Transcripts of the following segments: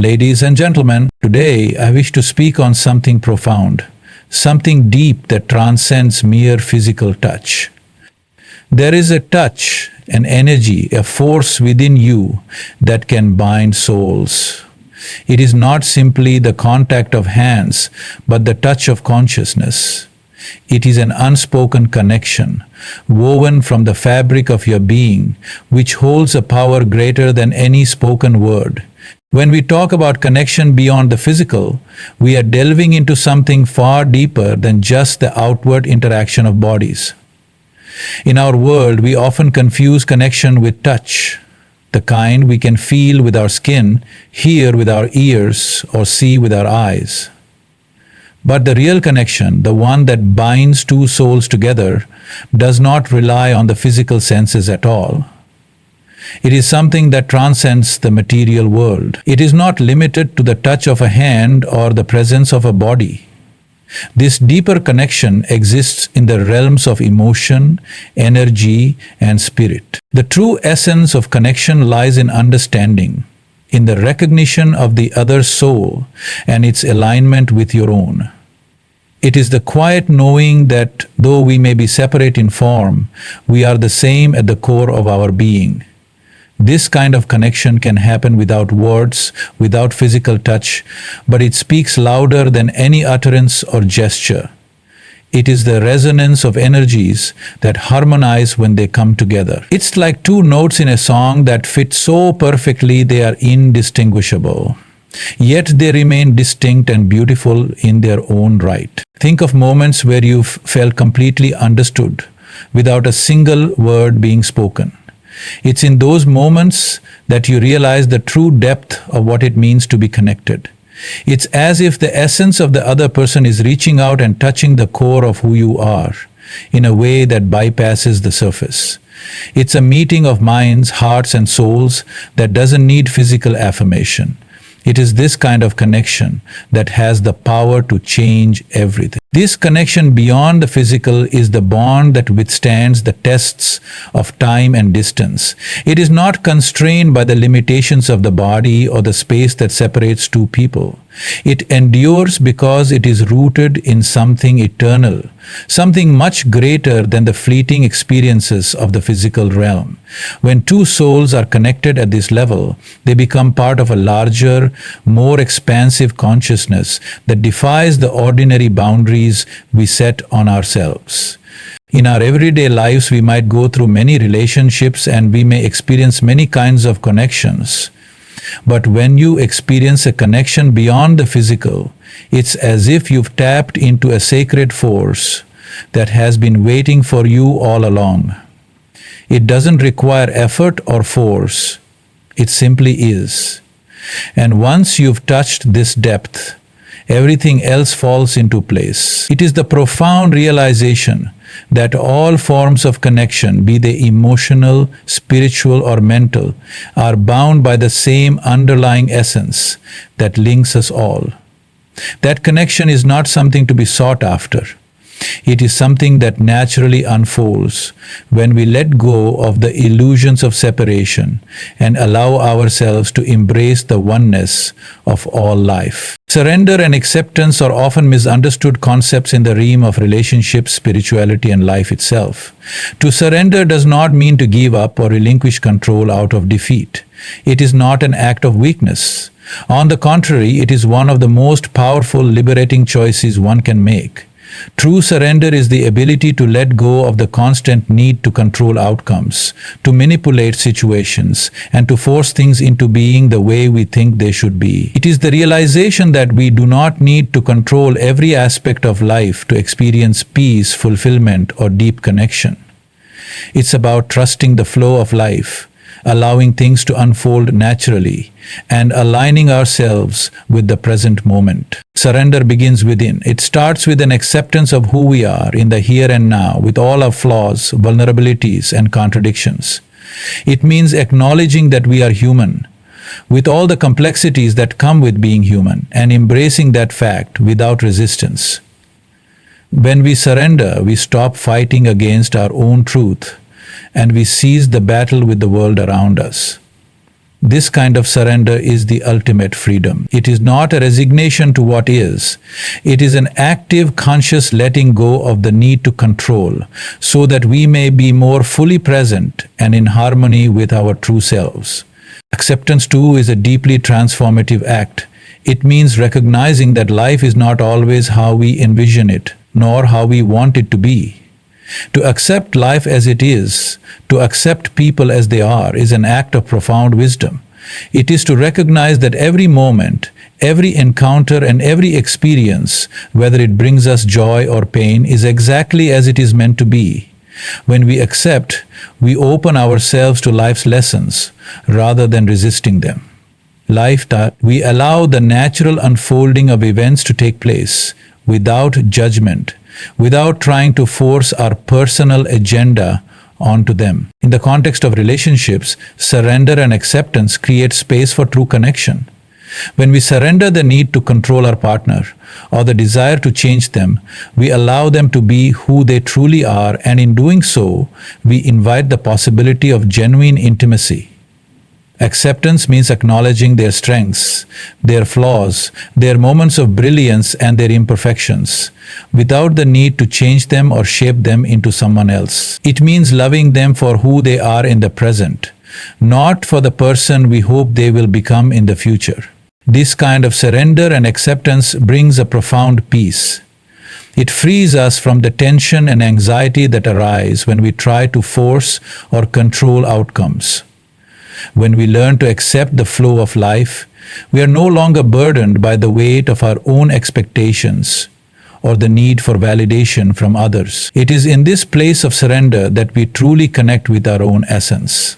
Ladies and gentlemen, today I wish to speak on something profound, something deep that transcends mere physical touch. There is a touch, an energy, a force within you that can bind souls. It is not simply the contact of hands, but the touch of consciousness. It is an unspoken connection, woven from the fabric of your being, which holds a power greater than any spoken word. When we talk about connection beyond the physical, we are delving into something far deeper than just the outward interaction of bodies. In our world, we often confuse connection with touch, the kind we can feel with our skin, hear with our ears, or see with our eyes. But the real connection, the one that binds two souls together, does not rely on the physical senses at all. It is something that transcends the material world. It is not limited to the touch of a hand or the presence of a body. This deeper connection exists in the realms of emotion, energy, and spirit. The true essence of connection lies in understanding, in the recognition of the other soul and its alignment with your own. It is the quiet knowing that though we may be separate in form, we are the same at the core of our being. This kind of connection can happen without words, without physical touch, but it speaks louder than any utterance or gesture. It is the resonance of energies that harmonize when they come together. It's like two notes in a song that fit so perfectly they are indistinguishable. Yet they remain distinct and beautiful in their own right. Think of moments where you've felt completely understood, without a single word being spoken. It's in those moments that you realize the true depth of what it means to be connected. It's as if the essence of the other person is reaching out and touching the core of who you are, in a way that bypasses the surface. It's a meeting of minds, hearts, and souls that doesn't need physical affirmation. It is this kind of connection that has the power to change everything. This connection beyond the physical is the bond that withstands the tests of time and distance. It is not constrained by the limitations of the body or the space that separates two people. It endures because it is rooted in something eternal, something much greater than the fleeting experiences of the physical realm. When two souls are connected at this level, they become part of a larger, more expansive consciousness that defies the ordinary boundaries we set on ourselves. In our everyday lives, we might go through many relationships and we may experience many kinds of connections. But when you experience a connection beyond the physical, it's as if you've tapped into a sacred force that has been waiting for you all along. It doesn't require effort or force. It simply is. And once you've touched this depth, everything else falls into place. It is the profound realization that all forms of connection, be they emotional, spiritual, or mental, are bound by the same underlying essence that links us all. That connection is not something to be sought after. It is something that naturally unfolds when we let go of the illusions of separation and allow ourselves to embrace the oneness of all life. Surrender and acceptance are often misunderstood concepts in the realm of relationships, spirituality, and life itself. To surrender does not mean to give up or relinquish control out of defeat. It is not an act of weakness. On the contrary, it is one of the most powerful, liberating choices one can make. True surrender is the ability to let go of the constant need to control outcomes, to manipulate situations, and to force things into being the way we think they should be. It is the realization that we do not need to control every aspect of life to experience peace, fulfillment, or deep connection. It's about trusting the flow of life, allowing things to unfold naturally, and aligning ourselves with the present moment. Surrender begins within. It starts with an acceptance of who we are in the here and now, with all our flaws, vulnerabilities, and contradictions. It means acknowledging that we are human, with all the complexities that come with being human, and embracing that fact without resistance. When we surrender, we stop fighting against our own truth, and we seize the battle with the world around us. This kind of surrender is the ultimate freedom. It is not a resignation to what is. It is an active, conscious letting go of the need to control, so that we may be more fully present and in harmony with our true selves. Acceptance, too, is a deeply transformative act. It means recognizing that life is not always how we envision it, nor how we want it to be. To accept life as it is, to accept people as they are, is an act of profound wisdom. It is to recognize that every moment, every encounter, and every experience, whether it brings us joy or pain, is exactly as it is meant to be. When we accept, we open ourselves to life's lessons rather than resisting them. We allow the natural unfolding of events to take place without judgment, without trying to force our personal agenda onto them. In the context of relationships, surrender and acceptance create space for true connection. When we surrender the need to control our partner or the desire to change them, we allow them to be who they truly are, and in doing so, we invite the possibility of genuine intimacy. Acceptance means acknowledging their strengths, their flaws, their moments of brilliance, and their imperfections, without the need to change them or shape them into someone else. It means loving them for who they are in the present, not for the person we hope they will become in the future. This kind of surrender and acceptance brings a profound peace. It frees us from the tension and anxiety that arise when we try to force or control outcomes. When we learn to accept the flow of life, we are no longer burdened by the weight of our own expectations or the need for validation from others. It is in this place of surrender that we truly connect with our own essence.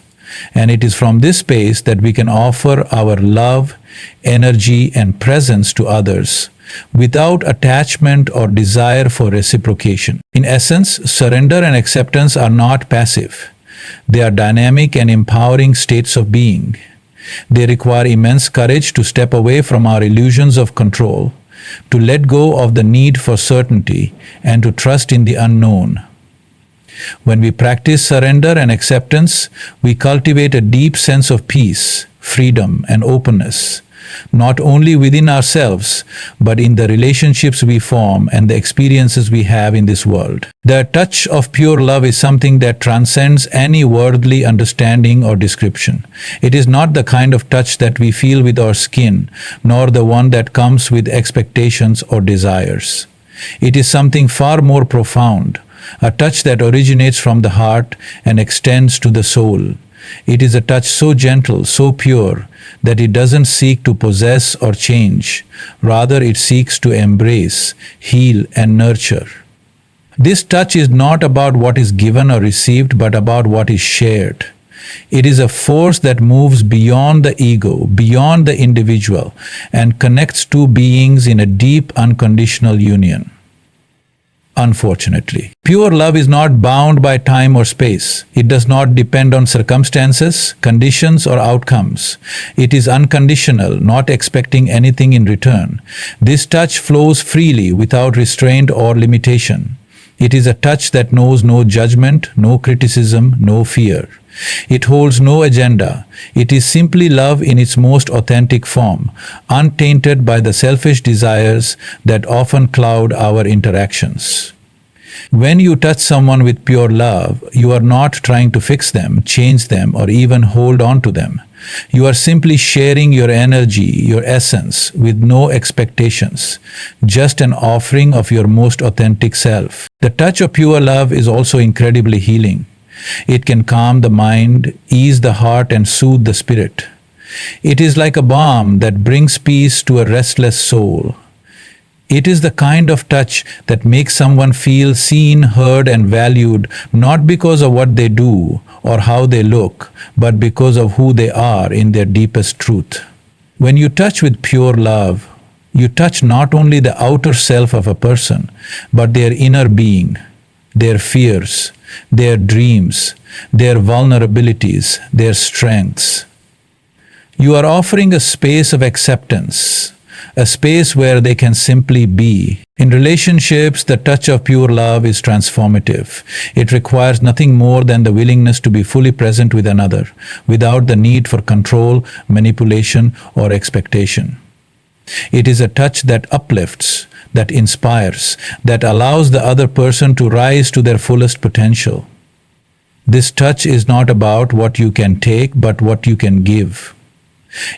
And it is from this space that we can offer our love, energy, and presence to others without attachment or desire for reciprocation. In essence, surrender and acceptance are not passive. They are dynamic and empowering states of being. They require immense courage to step away from our illusions of control, to let go of the need for certainty, and to trust in the unknown. When we practice surrender and acceptance, we cultivate a deep sense of peace, freedom, and openness, not only within ourselves, but in the relationships we form and the experiences we have in this world. The touch of pure love is something that transcends any worldly understanding or description. It is not the kind of touch that we feel with our skin, nor the one that comes with expectations or desires. It is something far more profound, a touch that originates from the heart and extends to the soul. It is a touch so gentle, so pure, that it doesn't seek to possess or change. Rather, it seeks to embrace, heal, and nurture. This touch is not about what is given or received, but about what is shared. It is a force that moves beyond the ego, beyond the individual, and connects two beings in a deep, unconditional union. Unfortunately, pure love is not bound by time or space. It does not depend on circumstances, conditions, or outcomes. It is unconditional, not expecting anything in return. This touch flows freely, without restraint or limitation. It is a touch that knows no judgment, no criticism, no fear. It holds no agenda. It is simply love in its most authentic form, untainted by the selfish desires that often cloud our interactions. When you touch someone with pure love, you are not trying to fix them, change them, or even hold on to them. You are simply sharing your energy, your essence, with no expectations, just an offering of your most authentic self. The touch of pure love is also incredibly healing. It can calm the mind, ease the heart, and soothe the spirit. It is like a balm that brings peace to a restless soul. It is the kind of touch that makes someone feel seen, heard, and valued, not because of what they do or how they look, but because of who they are in their deepest truth. When you touch with pure love, you touch not only the outer self of a person, but their inner being, their fears, their dreams, their vulnerabilities, their strengths. You are offering a space of acceptance, a space where they can simply be. In relationships, the touch of pure love is transformative. It requires nothing more than the willingness to be fully present with another, without the need for control, manipulation, or expectation. It is a touch that uplifts, that inspires, that allows the other person to rise to their fullest potential. This touch is not about what you can take, but what you can give.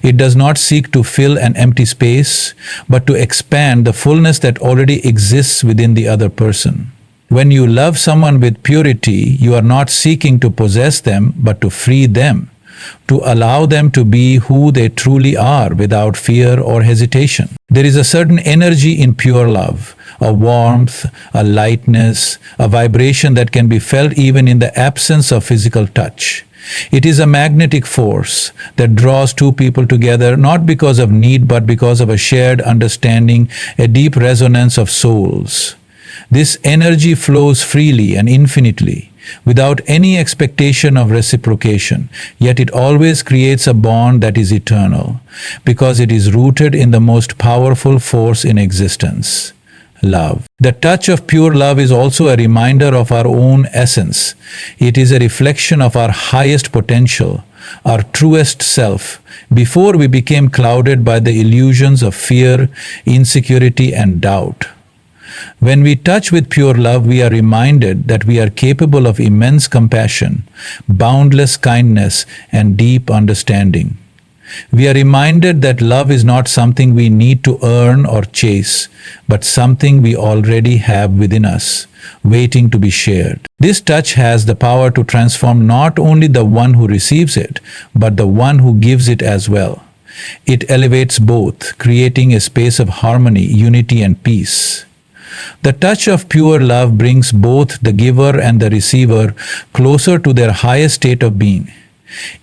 It does not seek to fill an empty space, but to expand the fullness that already exists within the other person. When you love someone with purity, you are not seeking to possess them, but to free them, to allow them to be who they truly are without fear or hesitation. There is a certain energy in pure love, a warmth, a lightness, a vibration that can be felt even in the absence of physical touch. It is a magnetic force that draws two people together not because of need but because of a shared understanding, a deep resonance of souls. This energy flows freely and infinitely, without any expectation of reciprocation, yet it always creates a bond that is eternal, because it is rooted in the most powerful force in existence: love. The touch of pure love is also a reminder of our own essence. It is a reflection of our highest potential, our truest self, before we became clouded by the illusions of fear, insecurity, and doubt. When we touch with pure love, we are reminded that we are capable of immense compassion, boundless kindness, and deep understanding. We are reminded that love is not something we need to earn or chase, but something we already have within us, waiting to be shared. This touch has the power to transform not only the one who receives it, but the one who gives it as well. It elevates both, creating a space of harmony, unity, and peace. The touch of pure love brings both the giver and the receiver closer to their highest state of being.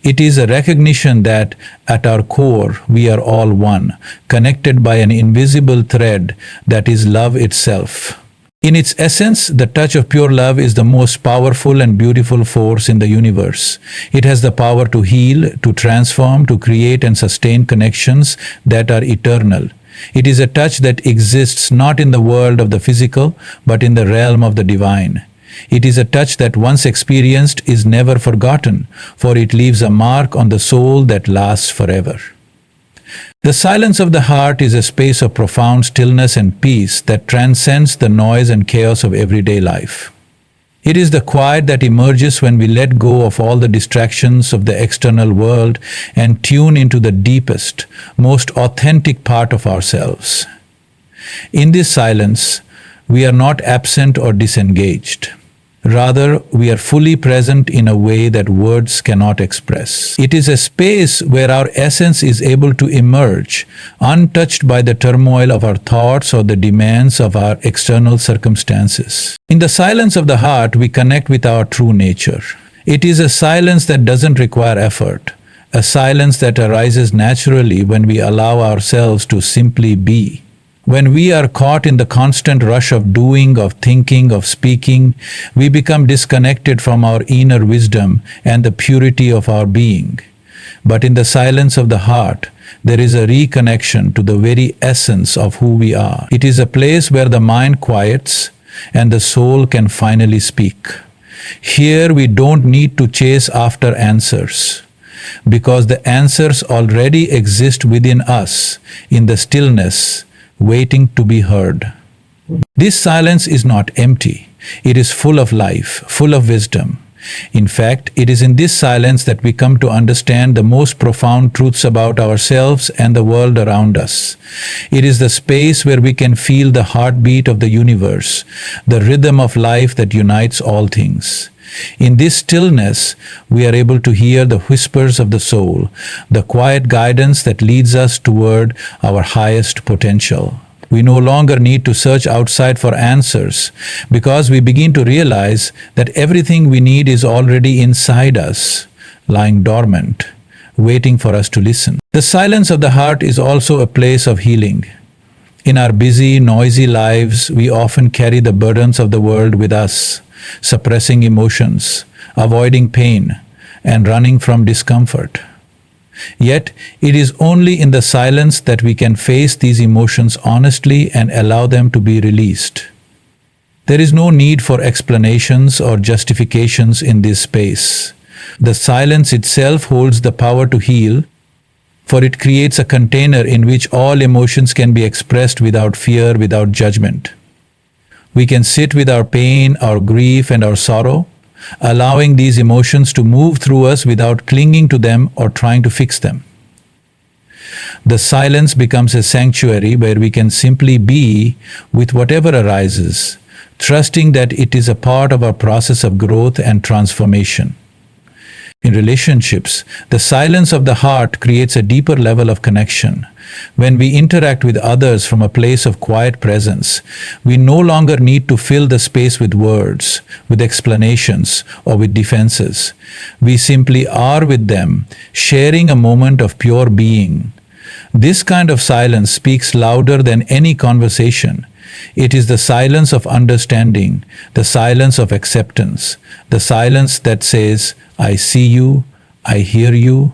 It is a recognition that, at our core, we are all one, connected by an invisible thread that is love itself. In its essence, the touch of pure love is the most powerful and beautiful force in the universe. It has the power to heal, to transform, to create and sustain connections that are eternal. It is a touch that exists not in the world of the physical, but in the realm of the divine. It is a touch that once experienced is never forgotten, for it leaves a mark on the soul that lasts forever. The silence of the heart is a space of profound stillness and peace that transcends the noise and chaos of everyday life. It is the quiet that emerges when we let go of all the distractions of the external world and tune into the deepest, most authentic part of ourselves. In this silence, we are not absent or disengaged. Rather, we are fully present in a way that words cannot express. It is a space where our essence is able to emerge, untouched by the turmoil of our thoughts or the demands of our external circumstances. In the silence of the heart, we connect with our true nature. It is a silence that doesn't require effort, a silence that arises naturally when we allow ourselves to simply be. When we are caught in the constant rush of doing, of thinking, of speaking, we become disconnected from our inner wisdom and the purity of our being. But in the silence of the heart, there is a reconnection to the very essence of who we are. It is a place where the mind quiets and the soul can finally speak. Here we don't need to chase after answers, because the answers already exist within us, in the stillness, waiting to be heard. This silence is not empty. It is full of life, full of wisdom. In fact, it is in this silence that we come to understand the most profound truths about ourselves and the world around us. It is the space where we can feel the heartbeat of the universe, the rhythm of life that unites all things. In this stillness, we are able to hear the whispers of the soul, the quiet guidance that leads us toward our highest potential. We no longer need to search outside for answers, because we begin to realize that everything we need is already inside us, lying dormant, waiting for us to listen. The silence of the heart is also a place of healing. In our busy, noisy lives, we often carry the burdens of the world with us, suppressing emotions, avoiding pain, and running from discomfort. Yet, it is only in the silence that we can face these emotions honestly and allow them to be released. There is no need for explanations or justifications in this space. The silence itself holds the power to heal, for it creates a container in which all emotions can be expressed without fear, without judgment. We can sit with our pain, our grief, and our sorrow, allowing these emotions to move through us without clinging to them or trying to fix them. The silence becomes a sanctuary where we can simply be with whatever arises, trusting that it is a part of our process of growth and transformation. In relationships, the silence of the heart creates a deeper level of connection. When we interact with others from a place of quiet presence, we no longer need to fill the space with words, with explanations, or with defenses. We simply are with them, sharing a moment of pure being. This kind of silence speaks louder than any conversation. It is the silence of understanding, the silence of acceptance, the silence that says, I see you, I hear you,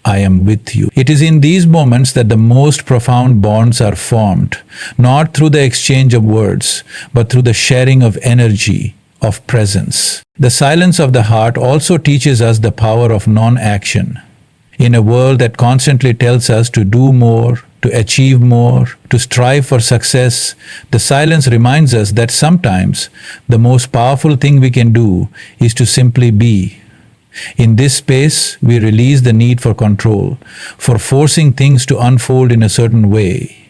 I am with you. It is in these moments that the most profound bonds are formed, not through the exchange of words, but through the sharing of energy, of presence. The silence of the heart also teaches us the power of non-action. In a world that constantly tells us to do more, to achieve more, to strive for success, the silence reminds us that sometimes the most powerful thing we can do is to simply be. In this space, we release the need for control, for forcing things to unfold in a certain way.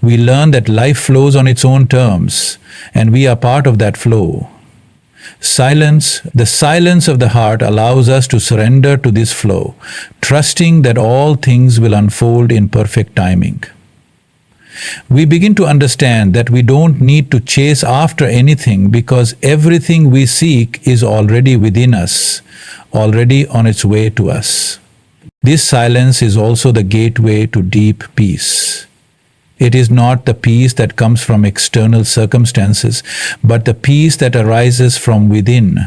We learn that life flows on its own terms, and we are part of that flow. The silence of the heart allows us to surrender to this flow, trusting that all things will unfold in perfect timing. We begin to understand that we don't need to chase after anything because everything we seek is already within us, already on its way to us. This silence is also the gateway to deep peace. It is not the peace that comes from external circumstances, but the peace that arises from within,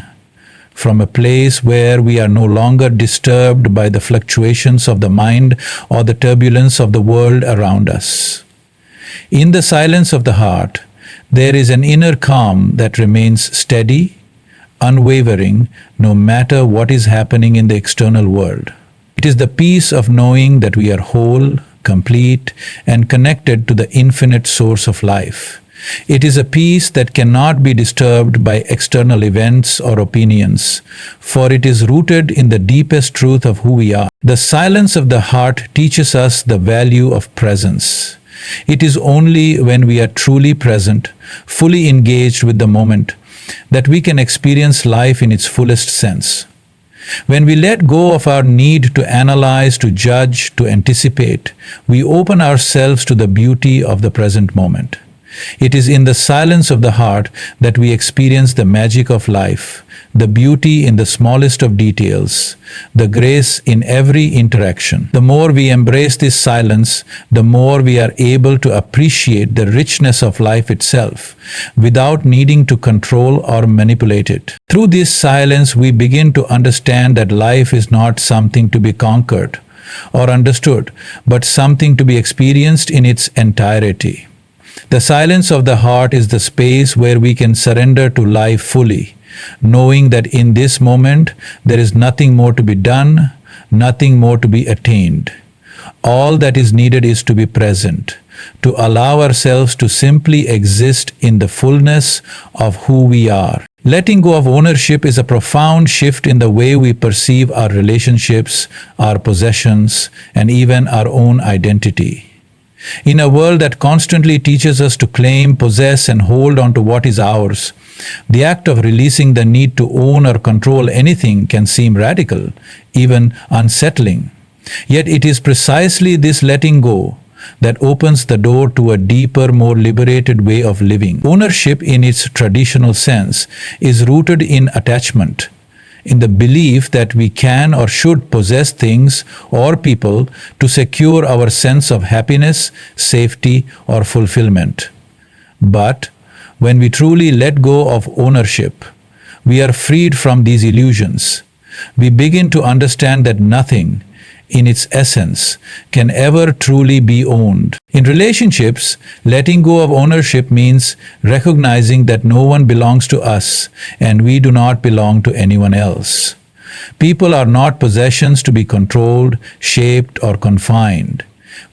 from a place where we are no longer disturbed by the fluctuations of the mind or the turbulence of the world around us. In the silence of the heart, there is an inner calm that remains steady, unwavering, no matter what is happening in the external world. It is the peace of knowing that we are whole, complete, and connected to the infinite source of life. It is a peace that cannot be disturbed by external events or opinions, for it is rooted in the deepest truth of who we are. The silence of the heart teaches us the value of presence. It is only when we are truly present, fully engaged with the moment, that we can experience life in its fullest sense. When we let go of our need to analyze, to judge, to anticipate, we open ourselves to the beauty of the present moment. It is in the silence of the heart that we experience the magic of life, the beauty in the smallest of details, the grace in every interaction. The more we embrace this silence, the more we are able to appreciate the richness of life itself, without needing to control or manipulate it. Through this silence, we begin to understand that life is not something to be conquered or understood, but something to be experienced in its entirety. The silence of the heart is the space where we can surrender to life fully, knowing that in this moment there is nothing more to be done, nothing more to be attained. All that is needed is to be present, to allow ourselves to simply exist in the fullness of who we are. Letting go of ownership is a profound shift in the way we perceive our relationships, our possessions, and even our own identity. In a world that constantly teaches us to claim, possess, and hold on to what is ours, the act of releasing the need to own or control anything can seem radical, even unsettling. Yet it is precisely this letting go that opens the door to a deeper, more liberated way of living. Ownership, in its traditional sense, is rooted in attachment, in the belief that we can or should possess things or people to secure our sense of happiness, safety, or fulfillment. But when we truly let go of ownership, we are freed from these illusions. We begin to understand that nothing, in its essence, can ever truly be owned. In relationships, letting go of ownership means recognizing that no one belongs to us and we do not belong to anyone else. People are not possessions to be controlled, shaped, or confined.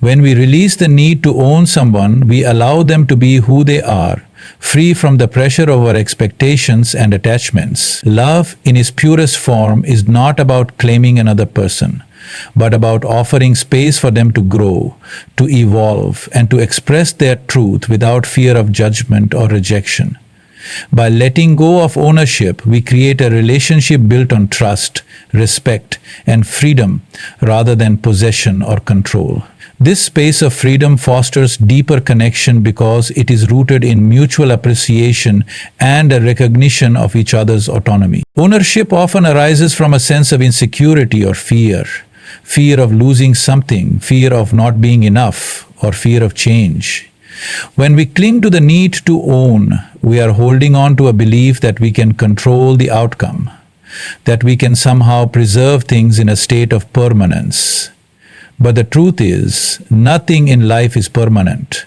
When we release the need to own someone, we allow them to be who they are, free from the pressure of our expectations and attachments. Love, in its purest form, is not about claiming another person, but about offering space for them to grow, to evolve, and to express their truth without fear of judgment or rejection. By letting go of ownership, we create a relationship built on trust, respect, and freedom rather than possession or control. This space of freedom fosters deeper connection because it is rooted in mutual appreciation and a recognition of each other's autonomy. Ownership often arises from a sense of insecurity or fear. Fear of losing something, fear of not being enough, or fear of change. When we cling to the need to own, we are holding on to a belief that we can control the outcome, that we can somehow preserve things in a state of permanence. But the truth is, nothing in life is permanent,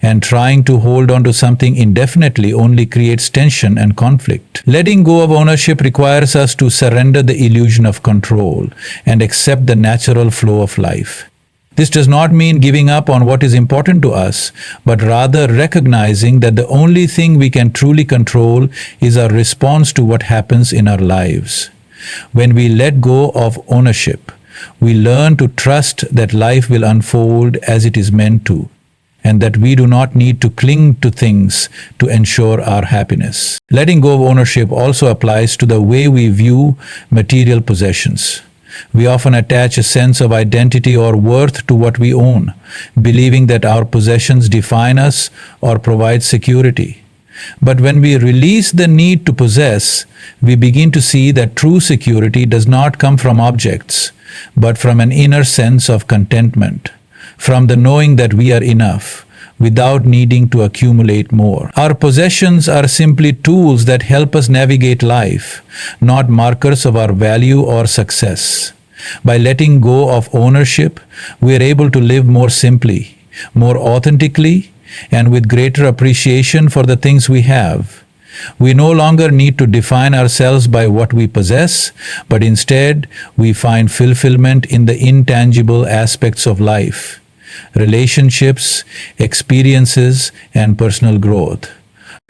and trying to hold on to something indefinitely only creates tension and conflict. Letting go of ownership requires us to surrender the illusion of control and accept the natural flow of life. This does not mean giving up on what is important to us, but rather recognizing that the only thing we can truly control is our response to what happens in our lives. When we let go of ownership, we learn to trust that life will unfold as it is meant to, and that we do not need to cling to things to ensure our happiness. Letting go of ownership also applies to the way we view material possessions. We often attach a sense of identity or worth to what we own, believing that our possessions define us or provide security. But when we release the need to possess, we begin to see that true security does not come from objects, but from an inner sense of contentment, from the knowing that we are enough, without needing to accumulate more. Our possessions are simply tools that help us navigate life, not markers of our value or success. By letting go of ownership, we are able to live more simply, more authentically, and with greater appreciation for the things we have. We no longer need to define ourselves by what we possess, but instead we find fulfillment in the intangible aspects of life: relationships, experiences, and personal growth.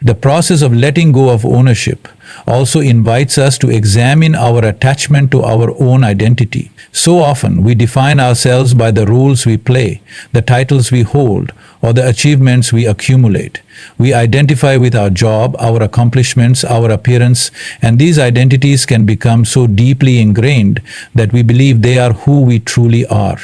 The process of letting go of ownership also invites us to examine our attachment to our own identity. So often we define ourselves by the roles we play, the titles we hold, or the achievements we accumulate. We identify with our job, our accomplishments, our appearance, and these identities can become so deeply ingrained that we believe they are who we truly are.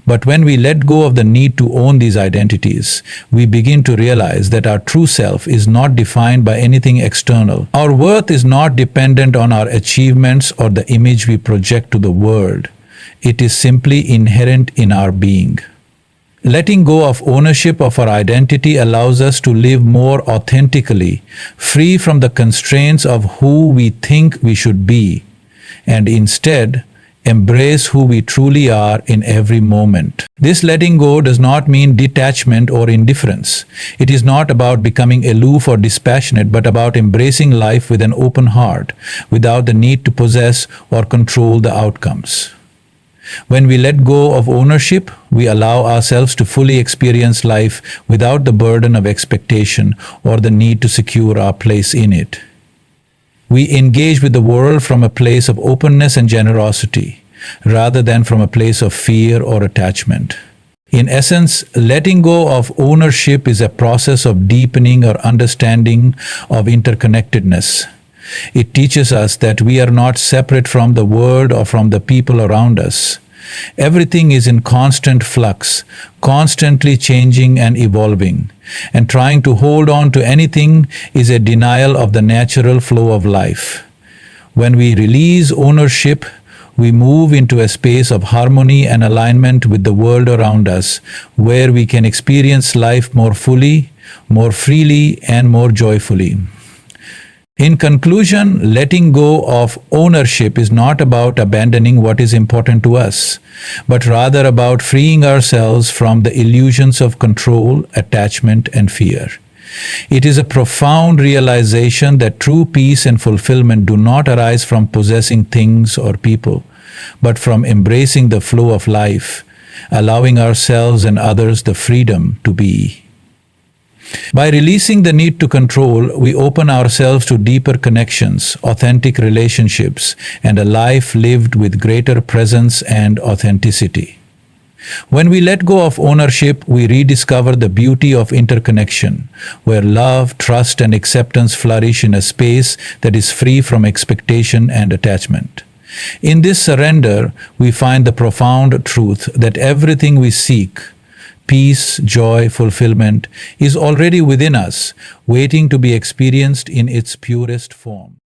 But when we let go of the need to own these identities, we begin to realize that our true self is not defined by anything external. Our worth is not dependent on our achievements or the image we project to the world. It is simply inherent in our being. Letting go of ownership of our identity allows us to live more authentically, free from the constraints of who we think we should be, and instead embrace who we truly are in every moment. This letting go does not mean detachment or indifference. It is not about becoming aloof or dispassionate, but about embracing life with an open heart, without the need to possess or control the outcomes. When we let go of ownership, we allow ourselves to fully experience life without the burden of expectation or the need to secure our place in it. We engage with the world from a place of openness and generosity, rather than from a place of fear or attachment. In essence, letting go of ownership is a process of deepening our understanding of interconnectedness. It teaches us that we are not separate from the world or from the people around us. Everything is in constant flux, constantly changing and evolving, and trying to hold on to anything is a denial of the natural flow of life. When we release ownership, we move into a space of harmony and alignment with the world around us, where we can experience life more fully, more freely, and more joyfully. In conclusion, letting go of ownership is not about abandoning what is important to us, but rather about freeing ourselves from the illusions of control, attachment, and fear. It is a profound realization that true peace and fulfillment do not arise from possessing things or people, but from embracing the flow of life, allowing ourselves and others the freedom to be. By releasing the need to control, we open ourselves to deeper connections, authentic relationships, and a life lived with greater presence and authenticity. When we let go of ownership, we rediscover the beauty of interconnection, where love, trust, and acceptance flourish in a space that is free from expectation and attachment. In this surrender, we find the profound truth that everything we seek, peace, joy, fulfillment, is already within us, waiting to be experienced in its purest form.